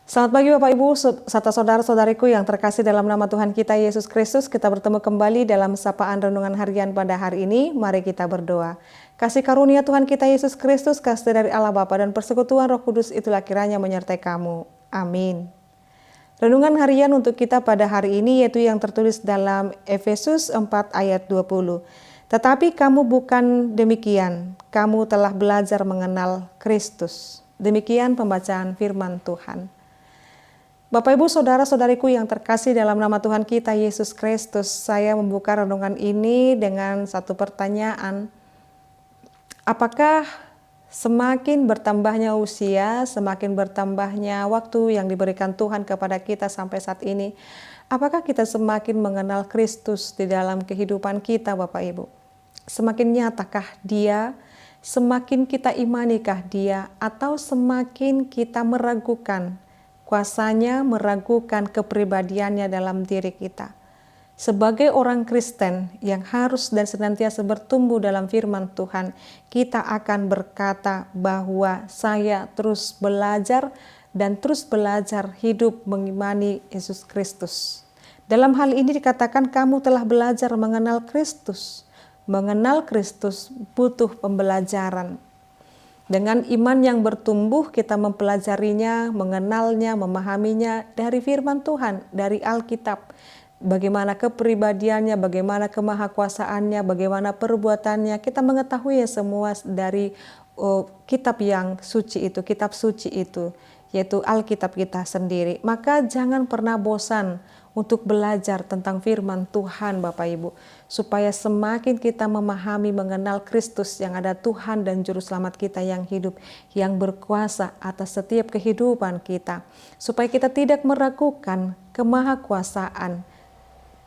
Selamat pagi Bapak Ibu, serta saudara-saudariku yang terkasih dalam nama Tuhan kita Yesus Kristus. Kita bertemu kembali dalam sapaan renungan harian pada hari ini. Mari kita berdoa. Kasih karunia Tuhan kita Yesus Kristus, kasih dari Allah Bapa dan persekutuan Roh Kudus itulah kiranya menyertai kamu. Amin. Renungan harian untuk kita pada hari ini yaitu yang tertulis dalam Efesus 4 ayat 20. Tetapi kamu bukan demikian, kamu telah belajar mengenal Kristus. Demikian pembacaan firman Tuhan. Bapak Ibu saudara-saudariku yang terkasih dalam nama Tuhan kita Yesus Kristus, saya membuka renungan ini dengan satu pertanyaan. Apakah semakin bertambahnya usia, semakin bertambahnya waktu yang diberikan Tuhan kepada kita sampai saat ini, apakah kita semakin mengenal Kristus di dalam kehidupan kita Bapak Ibu? Semakin nyatakah Dia? Semakin kita imanikah Dia? Atau semakin kita meragukan kuasanya, meragukan kepribadiannya dalam diri kita? Sebagai orang Kristen yang harus dan senantiasa bertumbuh dalam firman Tuhan, kita akan berkata bahwa saya terus belajar dan terus belajar hidup mengimani Yesus Kristus. Dalam hal ini dikatakan kamu telah belajar mengenal Kristus. Mengenal Kristus butuh pembelajaran. Dengan iman yang bertumbuh, kita mempelajarinya, mengenalnya, memahaminya dari firman Tuhan, dari Alkitab. Bagaimana kepribadiannya, bagaimana kemahakuasaannya, bagaimana perbuatannya. Kita mengetahui semua dari kitab yang suci itu, kitab suci itu, yaitu Alkitab kita sendiri. Maka jangan pernah bosan untuk belajar tentang firman Tuhan Bapak Ibu, supaya semakin kita memahami mengenal Kristus yang ada Tuhan dan Juru Selamat kita yang hidup, yang berkuasa atas setiap kehidupan kita, supaya kita tidak meragukan kemahakuasaan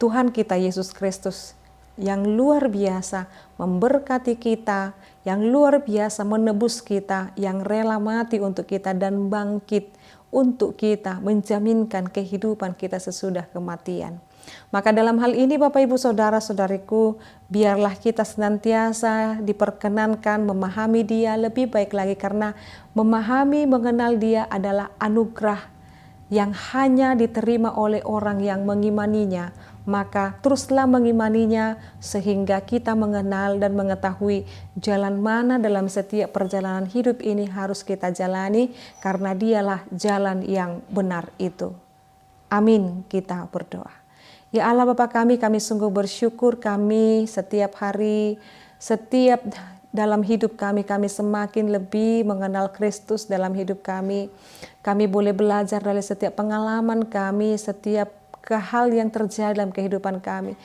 Tuhan kita Yesus Kristus yang luar biasa memberkati kita, yang luar biasa menebus kita, yang rela mati untuk kita dan bangkit untuk kita, menjaminkan kehidupan kita sesudah kematian. Maka dalam hal ini Bapak Ibu saudara-saudariku, biarlah kita senantiasa diperkenankan memahami Dia lebih baik lagi, karena memahami mengenal Dia adalah anugerah yang hanya diterima oleh orang yang mengimaninya. Maka teruslah mengimaninya sehingga kita mengenal dan mengetahui jalan mana dalam setiap perjalanan hidup ini harus kita jalani, karena Dialah jalan yang benar itu. Amin, kita berdoa. Ya Allah Bapa kami sungguh bersyukur, kami setiap hari, setiap dalam hidup kami semakin lebih mengenal Kristus dalam hidup kami. Kami boleh belajar dari setiap pengalaman kami, setiap hal yang terjadi dalam kehidupan kami.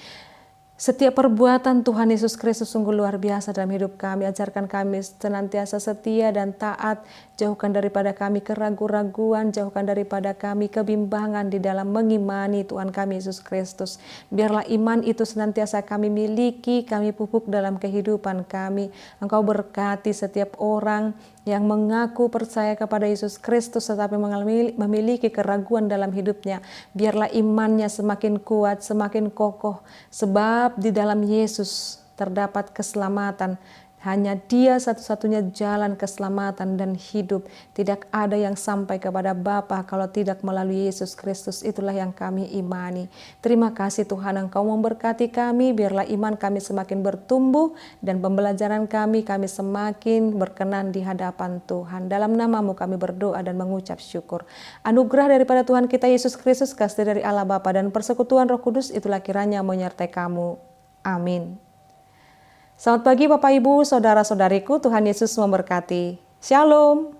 Setiap perbuatan Tuhan Yesus Kristus sungguh luar biasa dalam hidup kami. Ajarkan kami senantiasa setia dan taat. Jauhkan daripada kami keraguan-raguan, jauhkan daripada kami kebimbangan di dalam mengimani Tuhan kami Yesus Kristus. Biarlah iman itu senantiasa kami miliki, kami pupuk dalam kehidupan kami. Engkau berkati setiap orang yang mengaku percaya kepada Yesus Kristus tetapi memiliki keraguan dalam hidupnya. Biarlah imannya semakin kuat, semakin kokoh, sebab di dalam Yesus terdapat keselamatan. Hanya Dia satu-satunya jalan keselamatan dan hidup. Tidak ada yang sampai kepada Bapa kalau tidak melalui Yesus Kristus. Itulah yang kami imani. Terima kasih Tuhan, Engkau memberkati kami. Biarlah iman kami semakin bertumbuh dan pembelajaran kami semakin berkenan di hadapan Tuhan. Dalam nama-Mu kami berdoa dan mengucap syukur. Anugerah daripada Tuhan kita Yesus Kristus, kasih dari Allah Bapa dan persekutuan Roh Kudus itulah kiranya menyertai kamu. Amin. Selamat pagi Bapak Ibu, saudara-saudariku, Tuhan Yesus memberkati. Shalom.